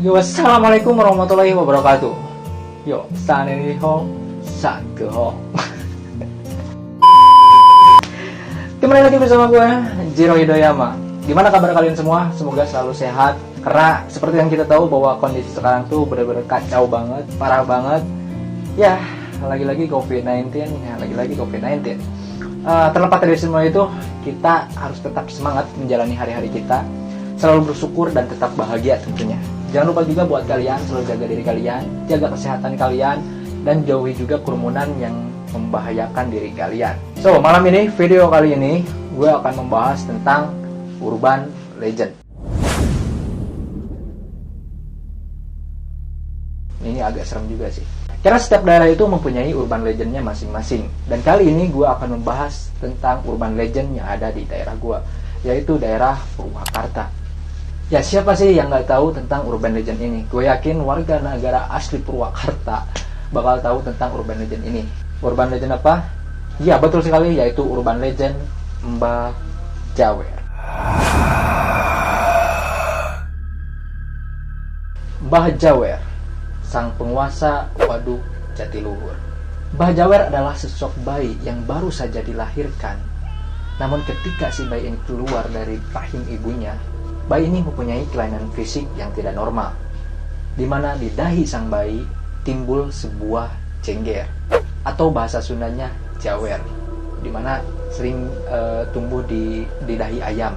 Yo, assalamualaikum warahmatullahi wabarakatuh. Yo, san ini hong, san ke hong. Kembali lagi bersama gue, Jiro Hidoyama. Gimana kabar kalian semua? Semoga selalu sehat. Karena seperti yang kita tahu bahwa kondisi sekarang tuh bener-bener kacau banget, parah banget. Ya, lagi-lagi COVID-19, terlepas dari semua itu, kita harus tetap semangat menjalani hari-hari kita, selalu bersyukur dan tetap bahagia tentunya. Jangan lupa juga buat kalian selalu jaga diri kalian, jaga kesehatan kalian, dan jauhi juga kerumunan yang membahayakan diri kalian. So, malam ini, video kali ini, gue akan membahas tentang urban legend. Ini agak serem juga sih. Karena setiap daerah itu mempunyai urban legendnya masing-masing. Dan kali ini gue akan membahas tentang urban legend yang ada di daerah gue, yaitu daerah Purwakarta. Ya, siapa sih yang nggak tahu tentang urban legend ini? Gue yakin warga negara asli Purwakarta bakal tahu tentang urban legend ini. Urban legend apa? Ya, betul sekali, yaitu urban legend Mbah Jawer. Mbah Jawer, sang penguasa Waduk Jatiluhur. Mbah Jawer adalah sosok bayi yang baru saja dilahirkan. Namun ketika si bayi ini keluar dari rahim ibunya, bayi ini mempunyai kelainan fisik yang tidak normal, di mana di dahi sang bayi timbul sebuah cengger, atau bahasa Sundanya jawer, di mana sering tumbuh di dahi ayam.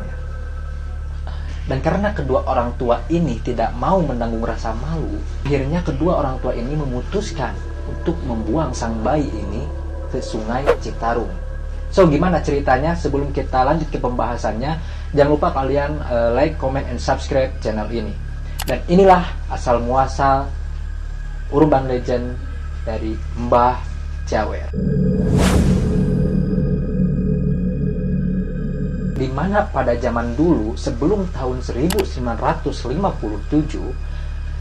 Dan karena kedua orang tua ini tidak mau menanggung rasa malu, akhirnya kedua orang tua ini memutuskan untuk membuang sang bayi ini ke Sungai Citarum. So, gimana ceritanya? Sebelum kita lanjut ke pembahasannya, jangan lupa kalian like, comment, and subscribe channel ini. Dan inilah asal muasal urban legend dari Mbah Jawer. Di mana pada zaman dulu, sebelum tahun 1957,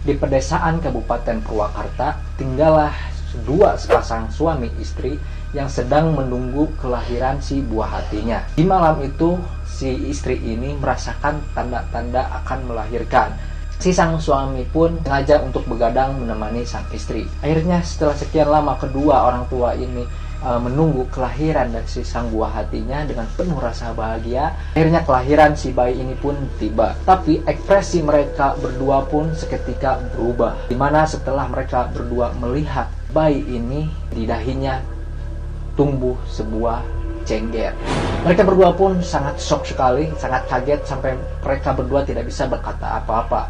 di pedesaan Kabupaten Purwakarta, tinggallah dua sepasang suami istri yang sedang menunggu kelahiran si buah hatinya. Di malam itu, si istri ini merasakan tanda-tanda akan melahirkan. Si sang suami pun sengaja untuk begadang menemani sang istri. Akhirnya setelah sekian lama kedua orang tua ini menunggu kelahiran dari si sang buah hatinya dengan penuh rasa bahagia. Akhirnya kelahiran si bayi ini pun tiba. Tapi ekspresi mereka berdua pun seketika berubah. Dimana setelah mereka berdua melihat bayi ini, di dahinya tumbuh sebuah cengger. Mereka berdua pun sangat shock sekali, sangat kaget sampai mereka berdua tidak bisa berkata apa-apa.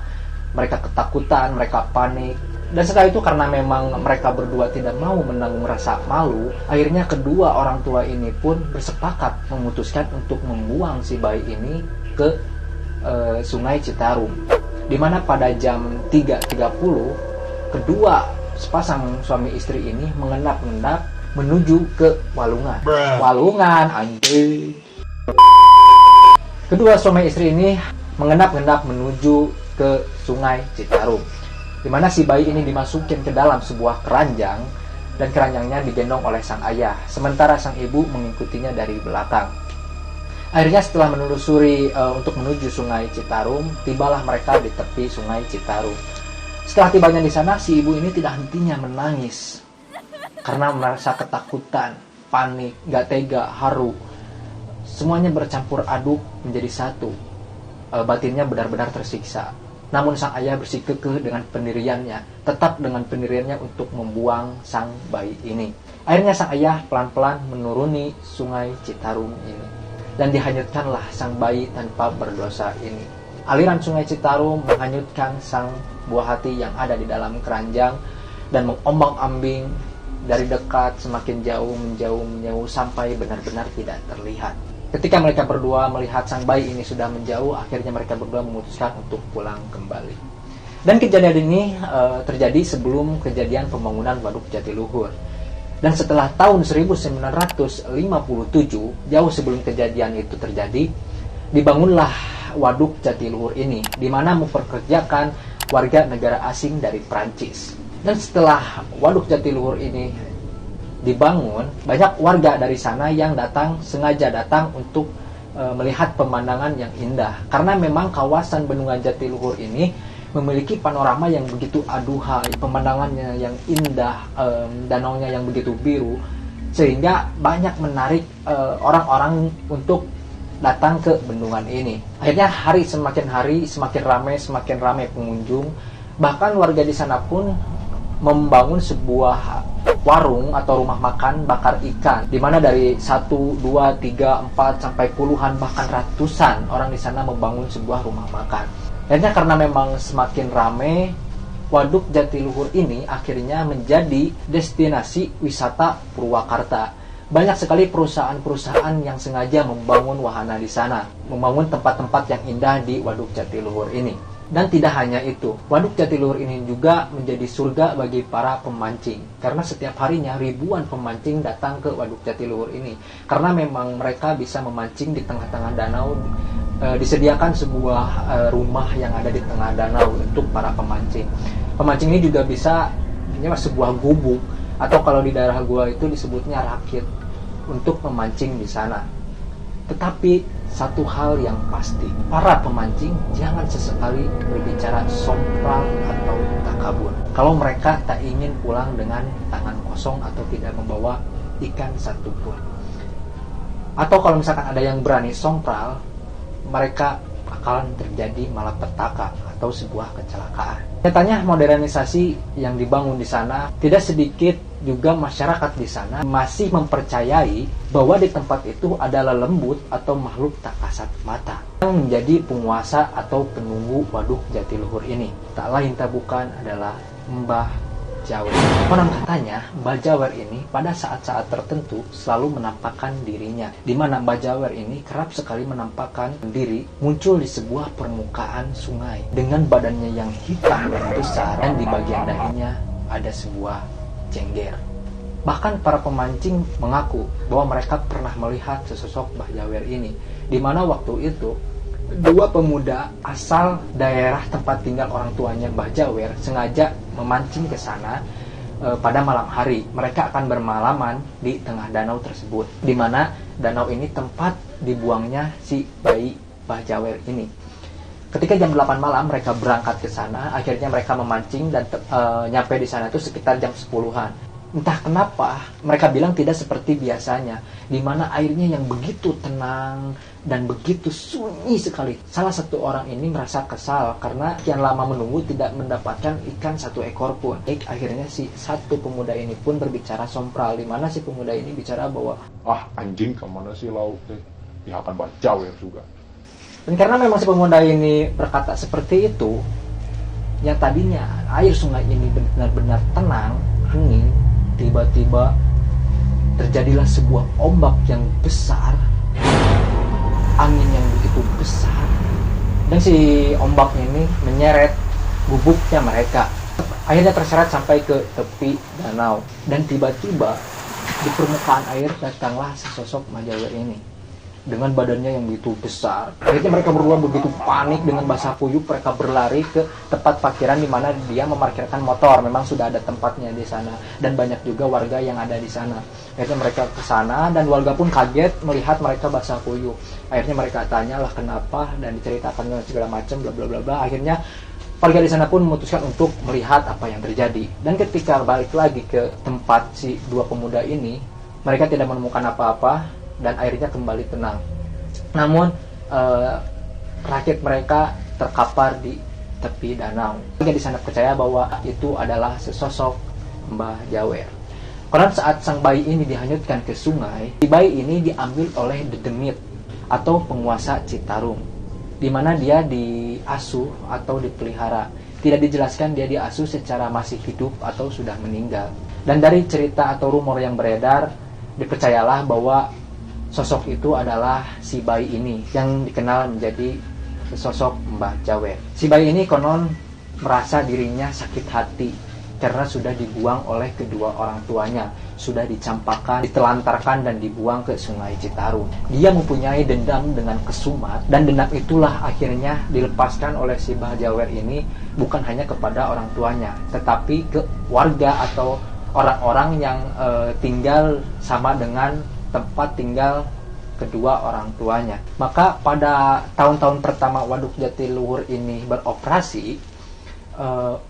Mereka ketakutan, mereka panik. Dan setelah itu karena memang mereka berdua tidak mau menanggung rasa malu, akhirnya kedua orang tua ini pun bersepakat memutuskan untuk membuang si bayi ini ke Sungai Citarum. Dimana pada jam 3.30, kedua sepasang suami istri ini mengendap-endap menuju ke Walungan. Walungan, anjing. Kedua suami istri ini mengendap-endap menuju ke Sungai Citarum, di mana si bayi ini dimasukin ke dalam sebuah keranjang, dan keranjangnya digendong oleh sang ayah, sementara sang ibu mengikutinya dari belakang. Akhirnya setelah menelusuri untuk menuju Sungai Citarum, tibalah mereka di tepi Sungai Citarum. Setelah tibanya di sana, si ibu ini tidak hentinya menangis karena merasa ketakutan, panik, gak tega, haru. Semuanya bercampur aduk menjadi satu. Batinnya benar-benar tersiksa. Namun sang ayah bersikukuh dengan pendiriannya, tetap dengan pendiriannya untuk membuang sang bayi ini. Akhirnya sang ayah pelan-pelan menuruni Sungai Citarum ini, dan dihanyutkanlah sang bayi tanpa berdosa ini. Aliran Sungai Citarum menghanyutkan sang buah hati yang ada di dalam keranjang, dan mengombang-ambing dari dekat semakin jauh, menjauh sampai benar-benar tidak terlihat. Ketika mereka berdua melihat sang bayi ini sudah menjauh, akhirnya mereka berdua memutuskan untuk pulang kembali. Dan kejadian ini terjadi sebelum kejadian pembangunan Waduk Jatiluhur. Dan setelah tahun 1957, jauh sebelum kejadian itu terjadi, dibangunlah Waduk Jatiluhur ini, di mana memperkerjakan warga negara asing dari Prancis. Dan setelah Waduk Jatiluhur ini dibangun, banyak warga dari sana yang sengaja datang untuk melihat pemandangan yang indah. Karena memang kawasan Bendungan Jatiluhur ini memiliki panorama yang begitu aduhai, pemandangannya yang indah, danaunya yang begitu biru, sehingga banyak menarik orang-orang untuk datang ke bendungan ini. Akhirnya hari semakin ramai pengunjung. Bahkan warga di sana pun membangun sebuah warung atau rumah makan bakar ikan, di mana dari 1, 2, 3, 4 sampai puluhan bahkan ratusan orang di sana membangun sebuah rumah makan. Akhirnya karena memang semakin ramai, Waduk Jatiluhur ini akhirnya menjadi destinasi wisata Purwakarta. Banyak sekali perusahaan-perusahaan yang sengaja membangun wahana di sana, membangun tempat-tempat yang indah di Waduk Jatiluhur ini. Dan tidak hanya itu, Waduk Jatiluhur ini juga menjadi surga bagi para pemancing. Karena setiap harinya ribuan pemancing datang ke Waduk Jatiluhur ini. Karena memang mereka bisa memancing di tengah-tengah danau. Disediakan sebuah rumah yang ada di tengah danau untuk para pemancing. Pemancing ini juga bisa sebuah gubuk, atau kalau di daerah gua itu disebutnya rakit, untuk memancing di sana. Tetapi satu hal yang pasti, para pemancing jangan sesekali berbicara sompral atau takabur. Kalau mereka tak ingin pulang dengan tangan kosong atau tidak membawa ikan satupun. Atau kalau misalkan ada yang berani sompral, mereka akan terjadi malapetaka atau sebuah kecelakaan. Nyatanya modernisasi yang dibangun di sana, tidak sedikit juga masyarakat di sana masih mempercayai bahwa di tempat itu ada lelembut atau makhluk tak kasat mata yang menjadi penguasa atau penunggu Waduk Jatiluhur ini. Tak lain tak bukan adalah Mbah Jawer. Konon katanya Mbah Jawer ini pada saat-saat tertentu selalu menampakkan dirinya, di mana Mbah Jawer ini kerap sekali menampakkan diri muncul di sebuah permukaan sungai dengan badannya yang hitam dan besar, dan di bagian dahinya ada sebuah cengger. Bahkan para pemancing mengaku bahwa mereka pernah melihat sesosok Mbah Jawer ini, di mana waktu itu dua pemuda asal daerah tempat tinggal orang tuanya Mbah Jawer sengaja memancing ke sana pada malam hari. Mereka akan bermalaman di tengah danau tersebut, di mana danau ini tempat dibuangnya si bayi Mbah Jawer ini. Ketika jam 8 malam mereka berangkat ke sana, akhirnya mereka memancing dan nyampe di sana itu sekitar jam 10-an. Entah kenapa mereka bilang tidak seperti biasanya, di mana airnya yang begitu tenang dan begitu sunyi sekali. Salah satu orang ini merasa kesal karena kian lama menunggu tidak mendapatkan ikan satu ekor pun. Akhirnya si satu pemuda ini pun berbicara sompral, di mana si pemuda ini bicara bahwa anjing kemana sih laut deh, ya akan Mbah Jawer juga. Dan karena memang si pemuda ini berkata seperti itu, yang tadinya air sungai ini benar-benar tenang, hening, tiba-tiba terjadilah sebuah ombak yang besar, angin yang begitu besar, dan si ombaknya ini menyeret gubuknya mereka. Akhirnya terseret sampai ke tepi danau, dan tiba-tiba di permukaan air datanglah sesosok Mbah Jawer ini dengan badannya yang begitu besar. Akhirnya mereka berdua begitu panik, dengan basah kuyup mereka berlari ke tempat parkiran di mana dia memarkirkan motor. Memang sudah ada tempatnya di sana dan banyak juga warga yang ada di sana. Akhirnya mereka ke sana dan warga pun kaget melihat mereka basah kuyup. Akhirnya mereka tanyalah kenapa dan diceritakan segala macam bla bla bla bla. Akhirnya warga di sana pun memutuskan untuk melihat apa yang terjadi. Dan ketika balik lagi ke tempat si dua pemuda ini, mereka tidak menemukan apa-apa dan airnya kembali tenang. Namun rakit mereka terkapar di tepi danau. Warga di sana percaya bahwa itu adalah sesosok Mbah Jawer. Konon saat sang bayi ini dihanyutkan ke sungai, si bayi ini diambil oleh Dedemit atau penguasa Citarum, di mana dia diasuh atau dipelihara. Tidak dijelaskan dia diasuh secara masih hidup atau sudah meninggal. Dan dari cerita atau rumor yang beredar, dipercayalah bahwa sosok itu adalah si bayi ini yang dikenal menjadi sosok Mbah Jawer. Si bayi ini konon merasa dirinya sakit hati karena sudah dibuang oleh kedua orang tuanya, sudah dicampakkan, ditelantarkan dan dibuang ke Sungai Citarum. Dia mempunyai dendam dengan Kesumat, dan dendam itulah akhirnya dilepaskan oleh si Mbah Jawer ini bukan hanya kepada orang tuanya, tetapi ke warga atau orang-orang yang tinggal sama dengan tempat tinggal kedua orang tuanya. Maka pada tahun-tahun pertama Waduk Jatiluhur ini beroperasi,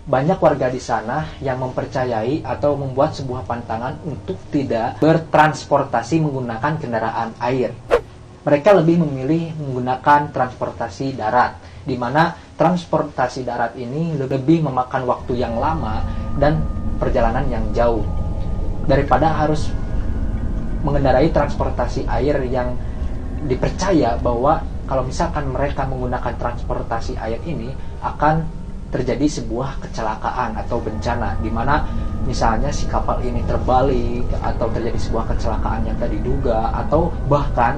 banyak warga di sana yang mempercayai atau membuat sebuah pantangan untuk tidak bertransportasi menggunakan kendaraan air. Mereka lebih memilih menggunakan transportasi darat, di mana transportasi darat ini lebih memakan waktu yang lama dan perjalanan yang jauh daripada harus mengendarai transportasi air yang dipercaya bahwa kalau misalkan mereka menggunakan transportasi air ini akan terjadi sebuah kecelakaan atau bencana, di mana misalnya si kapal ini terbalik atau terjadi sebuah kecelakaan yang tak diduga, atau bahkan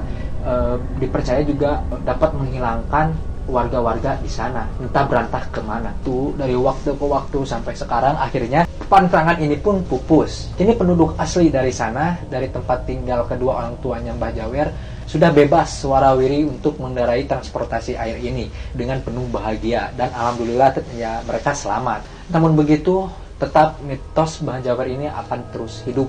dipercaya juga dapat menghilangkan warga-warga di sana, entah berantah kemana. Tuh dari waktu ke waktu sampai sekarang akhirnya pantangan ini pun pupus. Kini penduduk asli dari sana, dari tempat tinggal kedua orang tuanya Mbah Jawer, sudah bebas warawiri untuk mengendarai transportasi air ini dengan penuh bahagia, dan alhamdulillah ya mereka selamat. Namun begitu, tetap mitos Mbah Jawer ini akan terus hidup,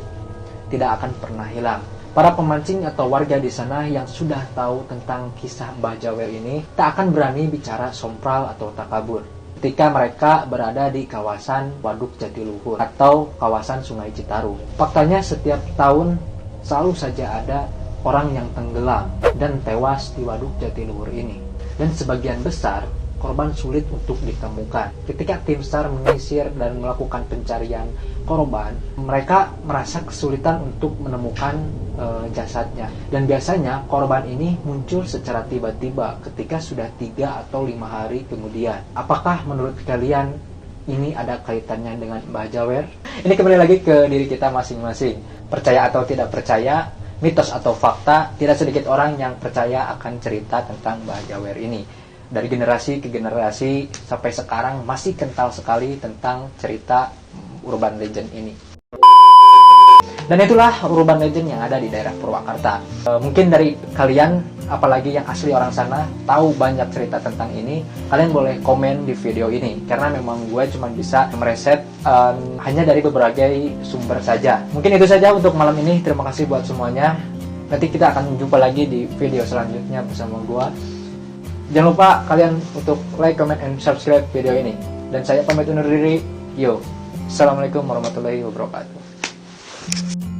tidak akan pernah hilang. Para pemancing atau warga di sana yang sudah tahu tentang kisah Mbah Jawer ini tak akan berani bicara sompral atau takabur ketika mereka berada di kawasan Waduk Jatiluhur atau kawasan Sungai Citarum. Faktanya setiap tahun selalu saja ada orang yang tenggelam dan tewas di Waduk Jatiluhur ini, dan sebagian besar korban sulit untuk ditemukan. Ketika tim SAR menyisir dan melakukan pencarian korban, mereka merasa kesulitan untuk menemukan jasadnya, dan biasanya korban ini muncul secara tiba-tiba ketika sudah 3 atau 5 hari kemudian. Apakah menurut kalian ini ada kaitannya dengan Mbah Jawer? Ini kembali lagi ke diri kita masing-masing. Percaya atau tidak percaya, mitos atau fakta, tidak sedikit orang yang percaya akan cerita tentang Mbah Jawer ini. Dari generasi ke generasi sampai sekarang masih kental sekali tentang cerita urban legend ini. Dan itulah urban legend yang ada di daerah Purwakarta. Mungkin dari kalian, apalagi yang asli orang sana, tahu banyak cerita tentang ini. Kalian boleh komen di video ini, karena memang gue cuma bisa mereset hanya dari berbagai sumber saja. Mungkin itu saja untuk malam ini. Terima kasih buat semuanya. Nanti kita akan jumpa lagi di video selanjutnya bersama gue. Jangan lupa kalian untuk like, comment, and subscribe video ini. Dan saya pamit undur diri. Yo, Assalamualaikum warahmatullahi wabarakatuh.